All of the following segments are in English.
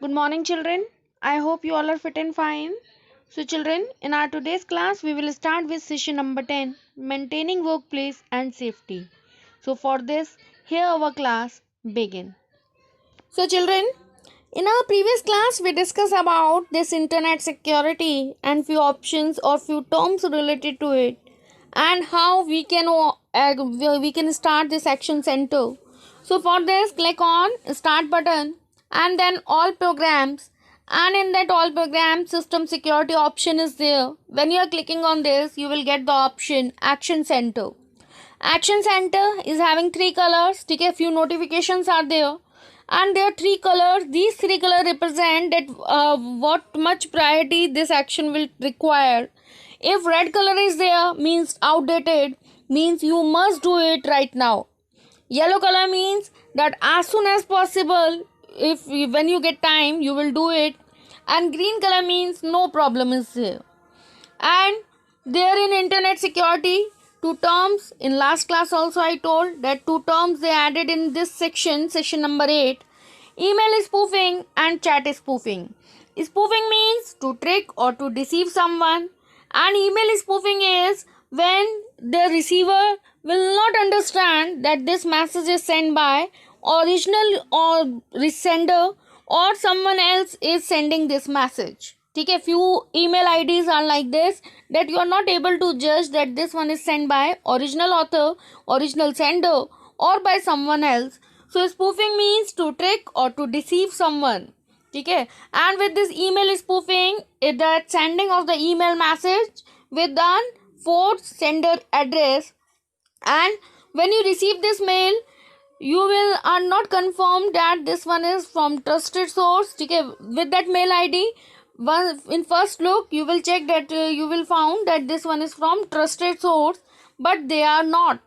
Good morning, children. I hope you all are fit and fine. So, children, in our today's class, we will start with session number 10, Maintaining Workplace and Safety. So, for this, here our class begin. So, children, in our previous class, we discussed about this internet security and few options or few terms related to it, and how we can start this action center. So for this, click on start button and then all programs, and in that all programs system security option is there. When you are clicking on this, you will get the option action center. Action center is having three colors. Take a few notifications are there, and there are three colors. These three colors represent that what much priority this action will require. If red color is there, means outdated, means you must do it right now. Yellow color means that as soon as possible, if when you get time, you will do it. And green color means no problem is there. And there in internet security, two terms in last class also I told that two terms they added in this section number 8. Email spoofing and chat spoofing. Spoofing means to trick or to deceive someone, and email spoofing is when the receiver will not understand that this message is sent by original or sender, or someone else is sending this message. ठीक है, few email IDs are like this that you are not able to judge that this one is sent by original author, original sender, or by someone else. So spoofing means to trick or to deceive someone. ठीक है, and with this email spoofing, that sending of the email message with the forced sender address, and when you receive this mail, you will are not confirmed that this one is from trusted source. Okay, with that mail ID, one in first look you will check that you will found that this one is from trusted source, but they are not.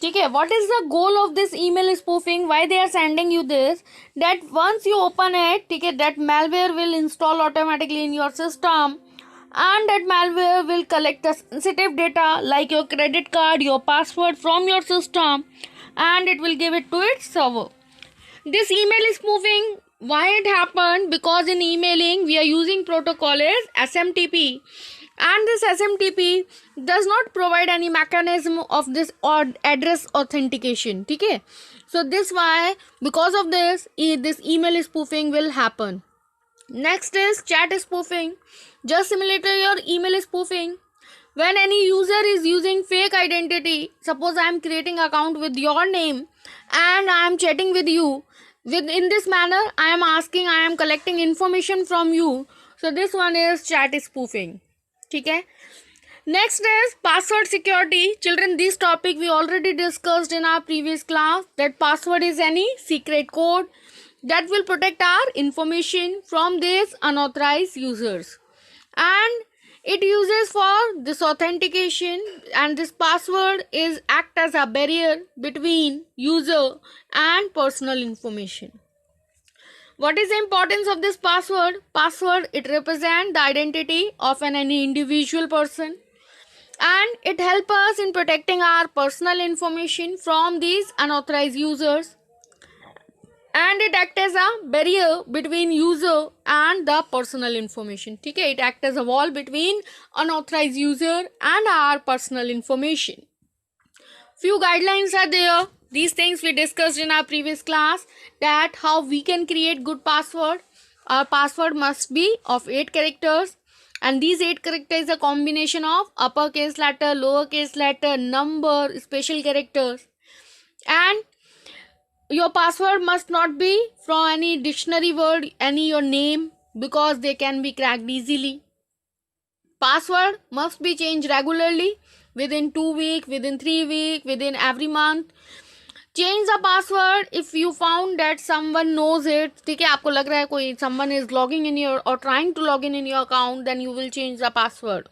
Okay, what is the goal of this email spoofing? Why they are sending you this? That once you open it, okay, that malware will install automatically in your system, and that malware will collect the sensitive data like your credit card, your password from your system, and it will give it to its server. This email is moving. Why it happened? Because in emailing we are using protocol is SMTP, and this SMTP does not provide any mechanism of this or address authentication. Okay, so this why because of this this email spoofing will happen. Next is chat spoofing. Just similar to your email spoofing. When any user is using fake identity, suppose I am creating account with your name and I am chatting with you. In this manner, I am collecting information from you. So this one is chat spoofing. Okay. Next is password security. Children, this topic we already discussed in our previous class, that password is any secret code that will protect our information from these unauthorized users, and it uses for this authentication, and this password is act as a barrier between user and personal information. What is the importance of this password? Password, it represents the identity of any individual person, and it helps us in protecting our personal information from these unauthorized users, and it acts as a barrier between user and the personal information. Okay, it acts as a wall between unauthorized user and our personal information. Few guidelines are there. These things we discussed in our previous class, that how we can create good password. Our password must be of 8 characters, and these 8 characters is a combination of uppercase letter, lowercase letter, number, special characters, and your password must not be from any dictionary word, any your name, because they can be cracked easily. Password must be changed regularly, within 2 weeks, within 3 weeks, within every month. Change the password if you found that someone knows it. ठीक है, आपको लग रहा है कोई someone is logging in your or trying to log in your account, then you will change the password.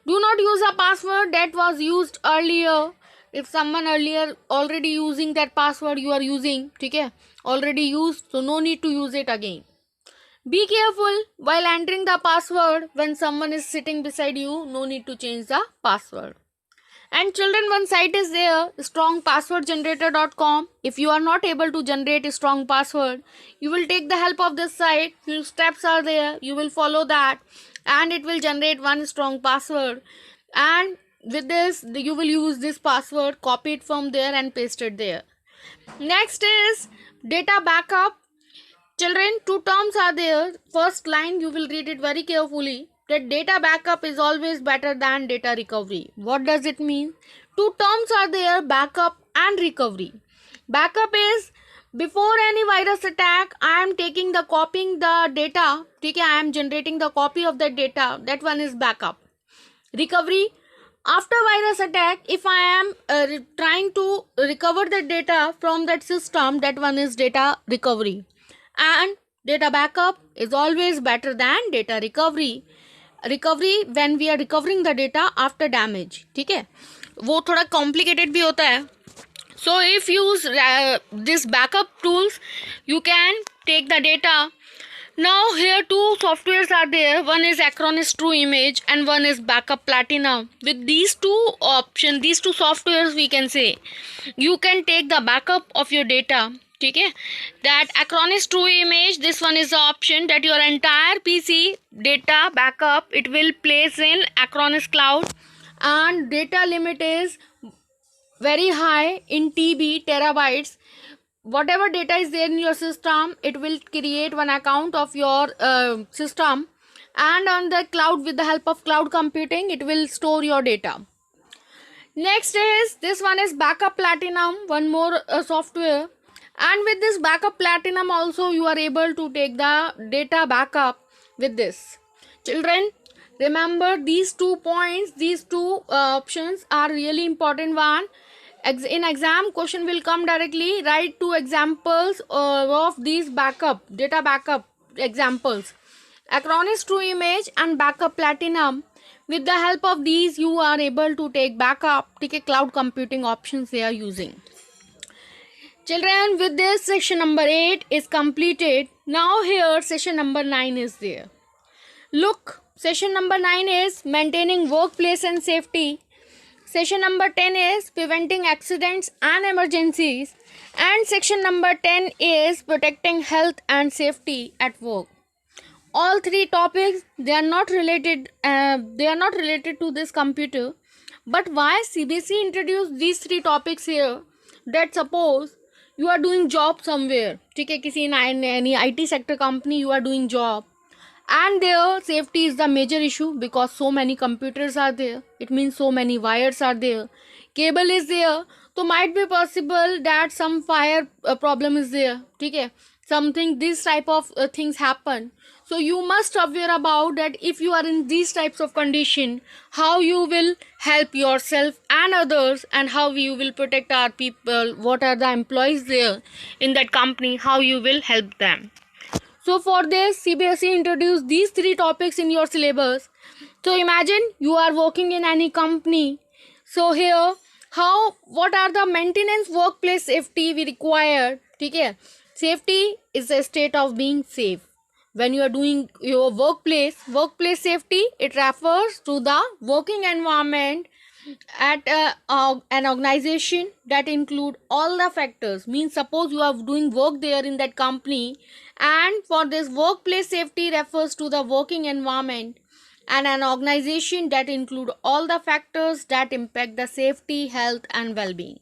Do not use a password that was used earlier. If someone earlier already using that password you are using, ठीक है, already used, so no need to use it again. Be careful while entering the password. When someone is sitting beside you, no need to change the password. And children, one site is there, strongpasswordgenerator.com. If you are not able to generate a strong password, you will take the help of this site. Few steps are there, you will follow that, and it will generate one strong password. And with this, you will use this password, copy it from there and paste it there. Next is data backup. Children, two terms are there. First line, you will read it very carefully, that data backup is always better than data recovery. What does it mean? Two terms are there, backup and recovery. Backup is before any virus attack, I am taking the copying the data, okay, I am generating the copy of that data. That one is backup. Recovery, after virus attack, if I am trying to recover the data from that system, that one is data recovery. And data backup is always better than data recovery. Recovery when we are recovering the data after damage, ठीक है, वो थोड़ा complicated भी होता है. So if you use this backup tools, you can take the data. Now here two softwares are there. One is Acronis TrueImage and one is Backup Platinum. With these two options, these two softwares, we can say you can take the backup of your data. Okay, that Acronis TrueImage, this one is the option that your entire PC data backup, it will place in Acronis cloud, and data limit is very high in TB, terabytes. Whatever data is there in your system, it will create one account of your system, and on the cloud, with the help of cloud computing, it will store your data. Next is, this one is Backup Platinum, one more software. And with this Backup Platinum also, you are able to take the data backup with this. Children, remember these 2 points, these two options are really important one. In exam, question will come directly. Write 2 examples of these backup, data backup examples. Acronis TrueImage and Backup Platinum. With the help of these, you are able to take backup, take a cloud computing options they are using. Children, with this section number 8 is completed. Now here session number 9 is there. Look, session number 9 is maintaining workplace and safety. Session number 10 is preventing accidents and emergencies. And section number 10 is protecting health and safety at work. All 3 topics, they are not related to this computer. But why CBSE introduced these 3 topics here? That suppose you are doing job somewhere, ठीक है, किसी any IT sector company you are doing job, and their safety is the major issue because so many computers are there. It means so many wires are there, cable is there, so might be possible that some fire problem is there, ठीक है, something this type of things happen. So you must aware about that. If you are in these types of condition, how you will help yourself and others, and how you will protect our people, what are the employees there in that company, how you will help them. So for this, CBSE introduced these 3 topics in your syllabus. So imagine you are working in any company. So here, what are the maintenance workplace safety we require? Okay? Safety is a state of being safe. When you are doing your workplace safety, it refers to the working environment at an organization that include all the factors. Means suppose you are doing work there in that company, and for this workplace safety refers to the working environment and an organization that include all the factors that impact the safety, health and well-being.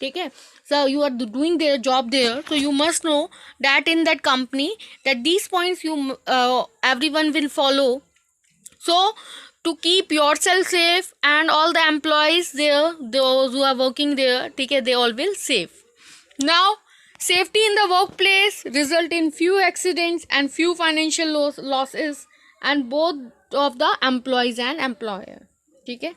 Okay, so you are doing their job there, so you must know that in that company that these points you everyone will follow. So to keep yourself safe and all the employees there, those who are working there, okay, they all will safe. Now safety in the workplace result in few accidents and few financial losses, and both of the employees and employer. Okay,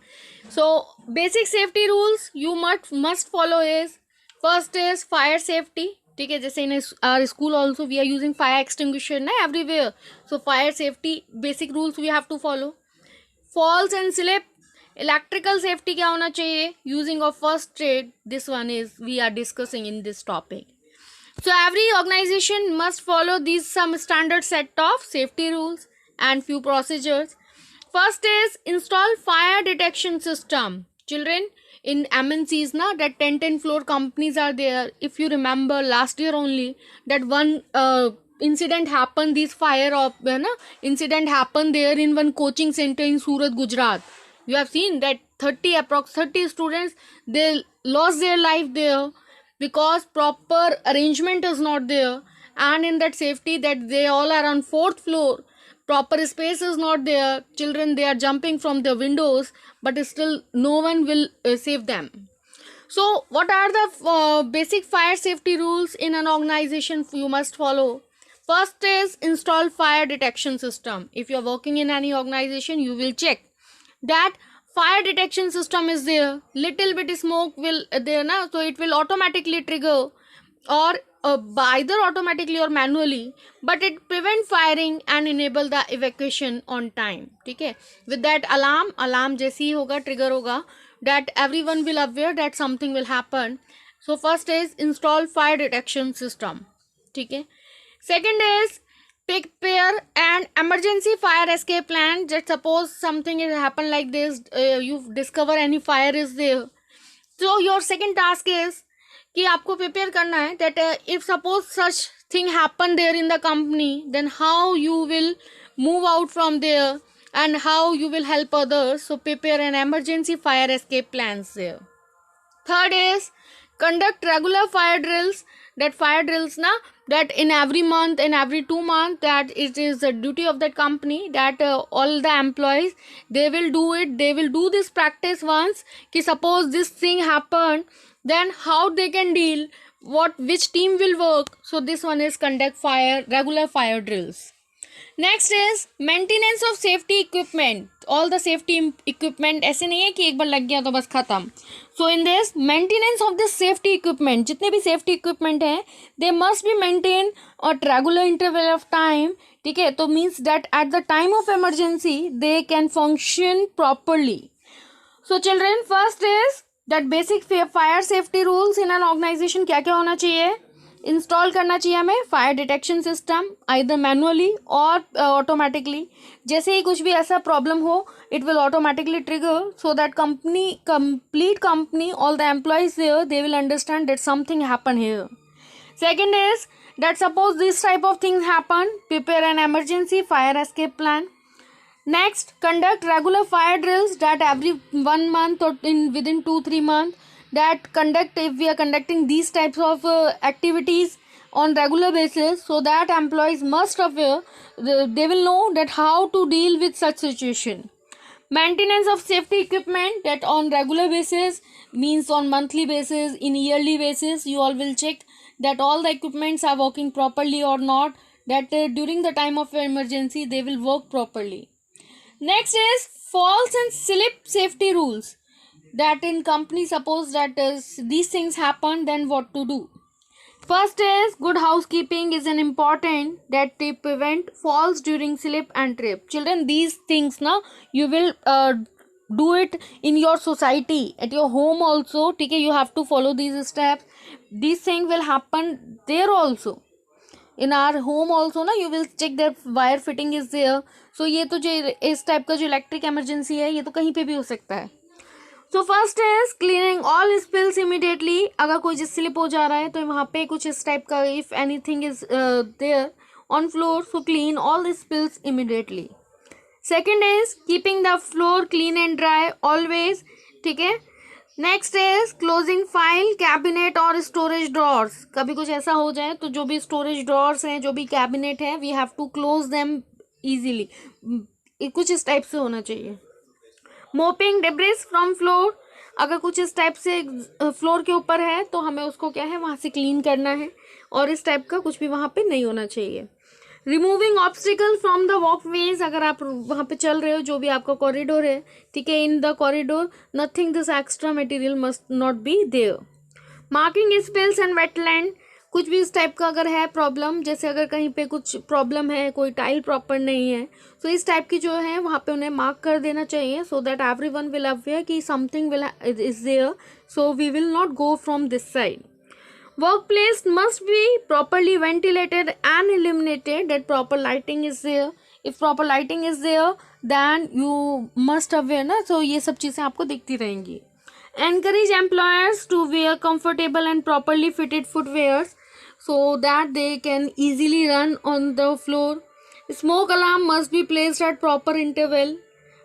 so basic safety rules you must follow is, first is fire safety. ठीक है, जैसे in our school also we are using fire extinguisher ना everywhere. So fire safety basic rules we have to follow. Falls and slip, electrical safety क्या होना चाहिए, using of first aid, this one is we are discussing in this topic. So every organization must follow these some standard set of safety rules and few procedures. First is install fire detection system. Children, in MNCs na, that 10 floor companies are there. If you remember last year only, that one incident happened, this fire of incident happened there in one coaching center in Surat, Gujarat. You have seen that approx 30 students, they lost their life there because proper arrangement is not there. And in that safety, that they all are on 4th floor, proper space is not there, children, they are jumping from the windows, but still no one will save them. So what are the basic fire safety rules in an organization you must follow? First is install fire detection system. If you are working in any organization, you will check that fire detection system is there. Little bit smoke will there na, so it will automatically trigger, or either automatically or manually, but it prevent firing and enable the evacuation on time. ठीक है, with that alarm जैसे ही होगा trigger होगा, that everyone will aware that something will happen. So first is install fire detection system. ठीक है. Second is prepare an emergency fire escape plan. Just suppose something has happened like this, you discover any fire is there. So your second task is कि आपको prepare करना है that if suppose such thing happen there in the company, then how you will move out from there and how you will help others. So prepare an emergency fire escape plans there. Third is conduct regular fire drills. That fire drills na, that in every month, in every 2 months, that it is the duty of that company that all the employees, they will do it, they will do this practice once कि suppose this thing happened, then how they can deal, which team will work. So this one is conduct regular fire drills. Next is maintenance of safety equipment. All the safety equipment, ऐसे नहीं है कि एक बार लग गया तो बस खत्म. So in this maintenance of this safety equipment, जितने भी safety equipment हैं, they must be maintained at regular interval of time. ठीक है, तो means that at the time of emergency they can function properly. So children, first is that basic fire safety rules in an organization. क्या क्या होना चाहिए? Install करना चाहिए हमें fire detection system, either manually और ऑटोमेटिकली. जैसे ही कुछ भी ऐसा प्रॉब्लम हो, it will automatically trigger, so that complete company, all the employees there, they will understand that something happen here. Second is that suppose this type of things happen, prepare an emergency fire escape plan. Next, conduct regular fire drills that every 1 month or within 2-3 months, that conduct, if we are conducting these types of activities on regular basis, so that employees must aware, they will know that how to deal with such situation. Maintenance of safety equipment, that on regular basis means on monthly basis, in yearly basis, you all will check that all the equipments are working properly or not, that during the time of emergency they will work properly. Next is falls and slip safety rules, that in company suppose that these things happen, then what to do. First is good housekeeping is an important, that to prevent falls during slip and trip. Children, these things na, you will do it in your society, at your home also. Okay, you have to follow these steps. These things will happen there also. In our home also ना, you will check that wire fitting is there. So ये तो जो इस type का जो electric emergency है, ये तो कहीं पे भी हो सकता है. So first is cleaning all spills immediately. अगर कोई जिस स्लिप हो जा रहा है तो वहाँ पे कुछ इस टाइप का, if anything is there on floor, so clean all the spills immediately. Second is keeping the floor clean and dry always. ठीक है. Next is closing file, cabinet और स्टोरेज ड्रॉर्स. कभी कुछ ऐसा हो जाए तो जो भी स्टोरेज ड्रॉर्स हैं, जो भी कैबिनेट है, we have to close them easily. कुछ इस टाइप से होना चाहिए. मोपिंग डेब्रिस फ्रॉम फ्लोर, अगर कुछ इस टाइप से फ्लोर के ऊपर है तो हमें उसको क्या है, वहाँ से क्लीन करना है, और इस टाइप का कुछ भी वहाँ पे नहीं होना चाहिए. Removing obstacle from the walkways, अगर आप वहाँ पे चल रहे हो, जो भी आपका कॉरिडोर है, ठीक है, in the corridor nothing this extra material must not be there. Marking spills and wetland, कुछ भी इस टाइप का अगर है प्रॉब्लम, जैसे अगर कहीं पे कुछ प्रॉब्लम है, कोई टाइल प्रॉपर नहीं है, तो इस टाइप की जो है वहाँ पे उन्हें मार्क कर देना चाहिए, so that everyone will aware कि something will is there, so we will not go from this side. Workplace must be properly ventilated and illuminated, that proper lighting is there. If proper lighting is there, then you must aware ना, so ये सब चीज़ें आपको दिखती रहेंगी. Encourage employers to wear comfortable and properly fitted footwear so that they can easily run on the floor. Smoke alarm must be placed at proper interval,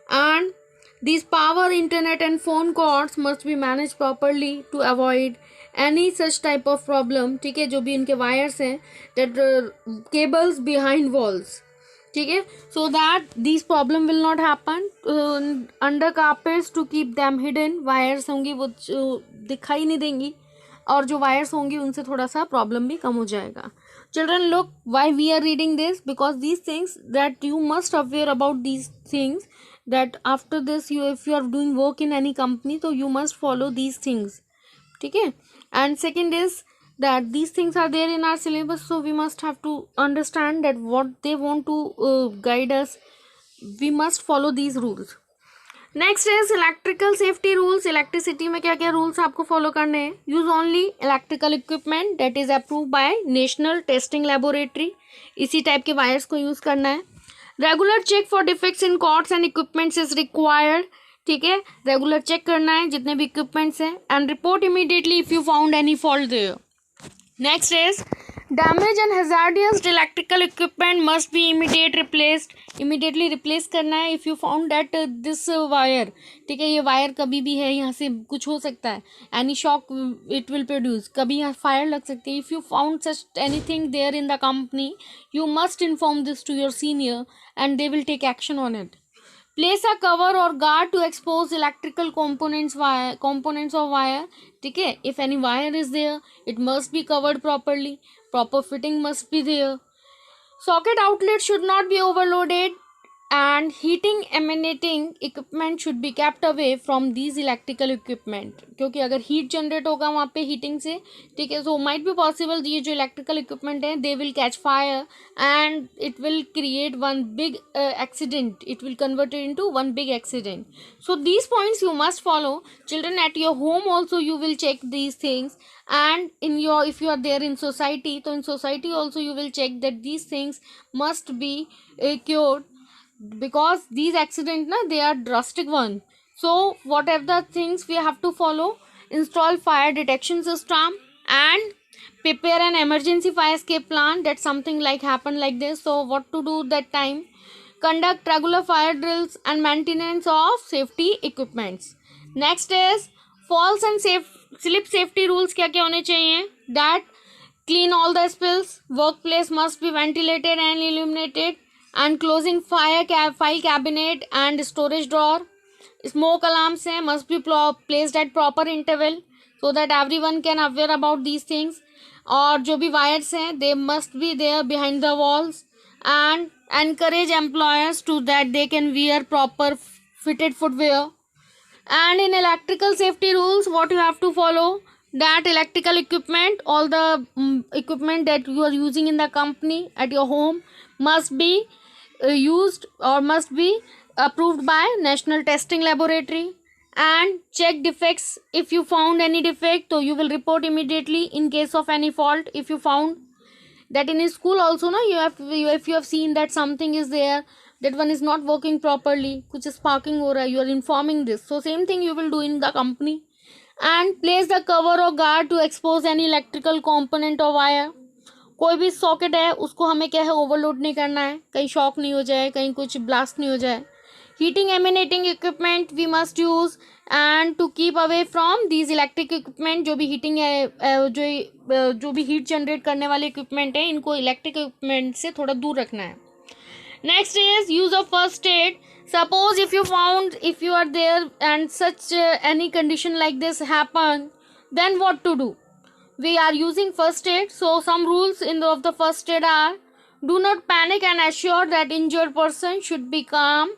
and these power, internet and phone cords must be managed properly to avoid any such type of problem. ठीक है, जो भी इनके wires हैं, that cables behind walls, ठीक है, so that these problem will not happen. Under carpets to keep them hidden, wires होंगी वो दिखाई नहीं देंगी, और जो वायर्स होंगी उनसे थोड़ा सा प्रॉब्लम भी कम हो जाएगा. Children, look why we are reading this, because these things that you must aware about these things, that after this you, if you are doing work in any company, so you must follow these things. ठीक है. And second is that these things are there in our syllabus, so we must have to understand that what they want to guide us, we must follow these rules. Next is electrical safety rules. Electricity में क्या क्या rules आपको follow करने हैं. Use only electrical equipment that is approve by national testing laboratory. इसी type के wires को use करना है. Regular check for defects in cords and equipments is required. ठीक है, रेगुलर चेक करना है जितने भी इक्विपमेंट्स हैं, and report immediately if you found any fault there. Next is damage and hazardous electrical equipment must be immediately replace करना है. If you found that this wire, ठीक है, ये वायर कभी भी है, यहाँ से कुछ हो सकता है, any shock it will produce, कभी यहाँ फायर लग सकती है. If you found such anything there in the company, you must inform this to your senior and they will take action on it. Place a cover or guard to expose electrical components of wire. ठीक है, if any wire is there, it must be covered properly. Proper fitting must be there. Socket outlet should not be overloaded, and heating emanating equipment should be kept away from these electrical equipment. क्योंकि अगर heat generate होगा वहाँ पे heating से, ठीक है, so might be possible ये जो इलेक्ट्रिकल इक्विपमेंट है they will catch fire and it will create one big accident. It will convert it into one big accident. So these points you must follow. Children, at your home also you will check these things, and in your, if you are there in society, so in society also you will check that these things must be cured, because these accidents na, they are drastic one. So whatever the things we have to follow: install fire detection system and prepare an emergency fire escape plan, that something like happen like this, so what to do that time. Conduct regular fire drills and maintenance of safety equipments. Next is falls and slip safety rules. क्या क्या होने चाहिए? That clean all the spills, workplace must be ventilated and illuminated, and closing file cabinet and storage drawer. Smoke alarms must be placed at proper interval so that everyone can aware about these things. और जो भी wires हैं, they must be there behind the walls, and encourage employers to that they can wear proper fitted footwear. And in electrical safety rules, what you have to follow, that electrical equipment, all the equipment that you are using in the company, at your home, must be used or must be approved by national testing laboratory. And check defects. If you found any defect, so you will report immediately in case of any fault. If you found that in a school also, if you have seen that something is there, that one is not working properly, कुछ sparking हो रहा है, you are informing this. So same thing you will do in the company. And place the cover or guard to expose any electrical component or wire. कोई भी socket है उसको हमें क्या है, ओवरलोड नहीं करना है, कहीं शॉक नहीं हो जाए, कहीं कुछ ब्लास्ट नहीं हो जाए. Heating emanating equipment we must use, and to keep away from these electric equipment. जो भी हीटिंग है, जो भी हीट जनरेट करने वाले इक्विपमेंट है, इनको इलेक्ट्रिक इक्विपमेंट से थोड़ा दूर रखना है. Next is use of first add. Suppose if you are there and such any condition like this happen, then what to do? We are using first aid, so some rules of the first aid are: do not panic and assure that injured person should be calm.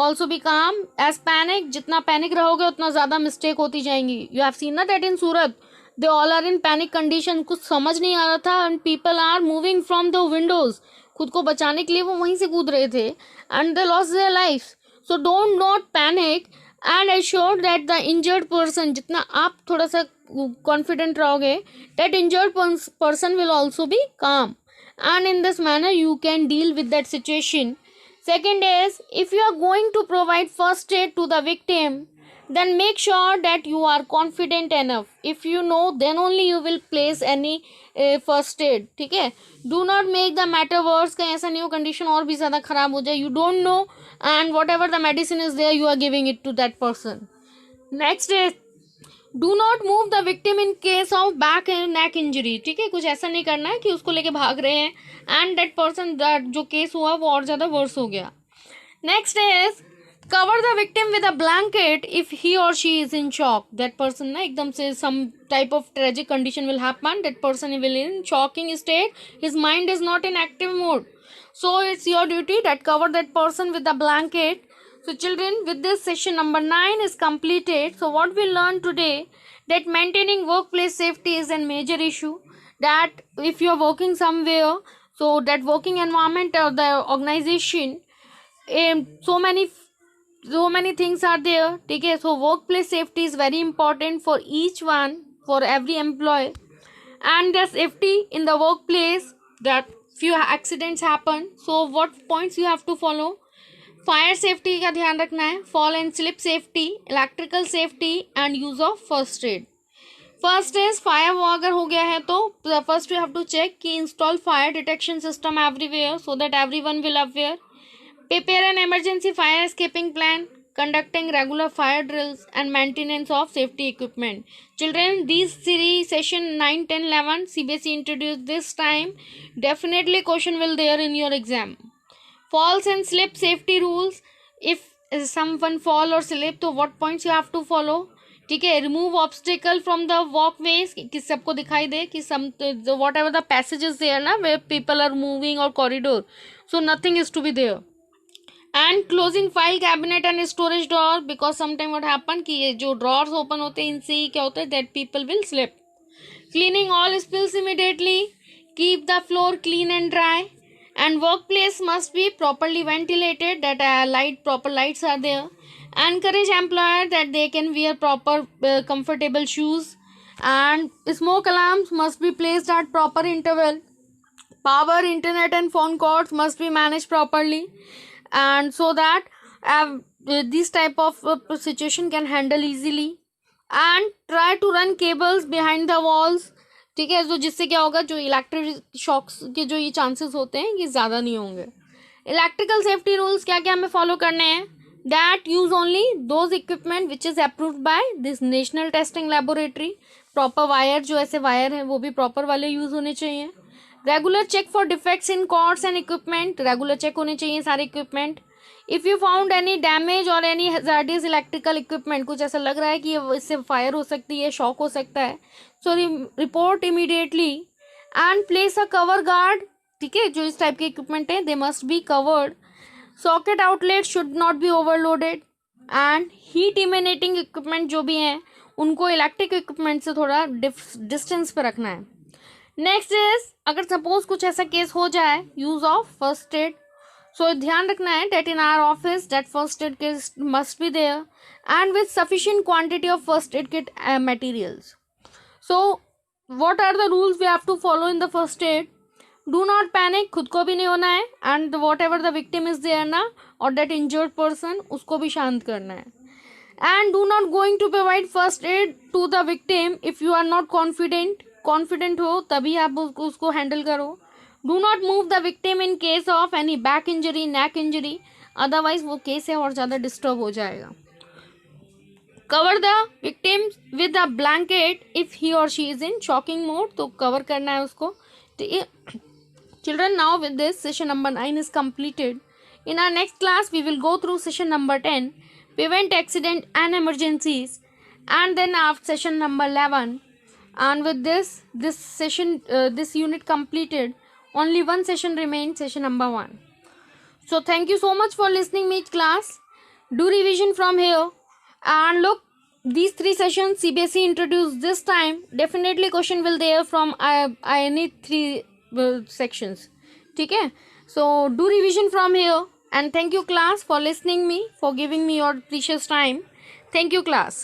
Also be calm. As panic, जितना panic रहोगे उतना ज़्यादा mistake होती जाएंगी. You have seen that in Surat, they all are in panic condition. कुछ समझ नहीं आ रहा था, and people are moving from the windows. खुद को बचाने के लिए वो वहीं से कूद रहे थे, and they lost their lives. So don't not panic and assure that the injured person, जितना आप थोड़ा सा confident रहोगे, that injured person will also be calm, and in this manner you can deal with that situation. Second is, if you are going to provide first aid to the victim, then make sure that you are confident enough. If you know, then only you will place any first aid. ठीक है, do not make the matter worse. कहीं ऐसा नहीं हो condition और भी ज़्यादा ख़राब हो जाए. You don't know, and whatever the medicine is there, you are giving it to that person. Next is, do not move the victim in case of back and neck injury. ठीक है, कुछ ऐसा नहीं करना है कि उसको लेके भाग रहे हैं एंड दैट पर्सन जो केस हुआ वो और ज़्यादा वर्स हो गया. Next is, cover the victim with a blanket if he और she is in shock. That person ना एकदम से some type of tragic condition will happen, that person will in shocking state, his mind is not in active mode. So it's your duty that cover that person with a blanket. So children, with this session number 9 is completed. So what we learned today, that maintaining workplace safety is a major issue. That if you are working somewhere, so that working environment or the organization, so many things are there. Okay, so workplace safety is very important for each one, for every employee. And the safety in the workplace, that few accidents happen, so what points you have to follow? Fire safety का ध्यान रखना है, fall and slip safety, electrical safety and use of first aid. First is fire वो अगर हो गया है तो first you have to check कि install fire detection system everywhere so that everyone will aware. Prepare an emergency fire escaping plan, conducting regular fire drills and maintenance of safety equipment. Children, these three session 9, 10, 11 CBSE introduced this time. Definitely question will there in your exam. Falls and slip safety rules. If someone fall or slip, तो what points you have to follow? ठीक है, remove obstacle from the walkways, कि सबको दिखाई दे कि some whatever the passages there ना where people are moving or corridor, so nothing is to be there. And closing file cabinet and storage drawer, because sometime what happen कि ये जो drawers open होते हैं इनसे ही क्या होता है that people will slip. Cleaning all spills immediately, keep the floor clean and dry, and work place must be properly ventilated, that proper lights are there. Encourage employer that they can wear proper comfortable shoes, and smoke alarms must be placed at proper interval. Power, internet and phone calls must be managed properly, and so that this type of situation can handle easily. And try to run cables behind the walls. ठीक है, तो जिससे क्या होगा, जो electric shocks के जो ये चांसेस होते हैं ये ज़्यादा नहीं होंगे. इलेक्ट्रिकल सेफ्टी रूल्स क्या क्या हमें फॉलो करने हैं? That use only those equipment which is approved by this national testing laboratory. Proper wire, जो ऐसे वायर हैं वो भी प्रॉपर वाले यूज़ होने चाहिए. Regular check for defects in cords and equipment, regular check होने चाहिए सारे equipment. If you found any damage और एनी हैजार्डियस इलेक्ट्रिकल इक्विपमेंट, कुछ ऐसा लग रहा है कि इससे फायर हो सकती है, शॉक हो सकता है, so report immediately and place a cover guard. ठीक है, जो इस टाइप के इक्विपमेंट हैं they must be covered. Socket outlet should not be overloaded, and heat emanating equipment जो भी हैं उनको इलेक्ट्रिक इक्विपमेंट से थोड़ा डिस्टेंस पर रखना है. नेक्स्ट इज, अगर सपोज कुछ ऐसा केस हो जाए, use of first aid. So ध्यान रखना है that in our office that first aid kit must be there and with sufficient quantity of first aid kit materials. So what are the rules we have to follow in the first aid? Do not panic, खुद को भी नहीं होना है, and whatever the victim is there ना और that injured person, उसको भी शांत करना है. And do not going to provide first aid to the victim if you are not confident हो तभी आप उसको हैंडल करो. Do not move the victim in case of any back injury, neck injury, otherwise वो case है और ज़्यादा disturb हो जाएगा. Cover the victim with a blanket if he और she is in shocking mode, तो कवर करना है उसको. Children, now with this session number 9 is completed. In our next class we will go through session number 10, prevent accident and emergencies, and then after session number 11. And with this session, this unit completed, only one session remains, session number 1. So thank you so much for listening me class. Do revision from here, and look, these 3 sessions CBSE introduced this time. Definitely question will there from any 3 sections. ठीक है, so do revision from here, and thank you class for listening me, for giving me your precious time. Thank you class.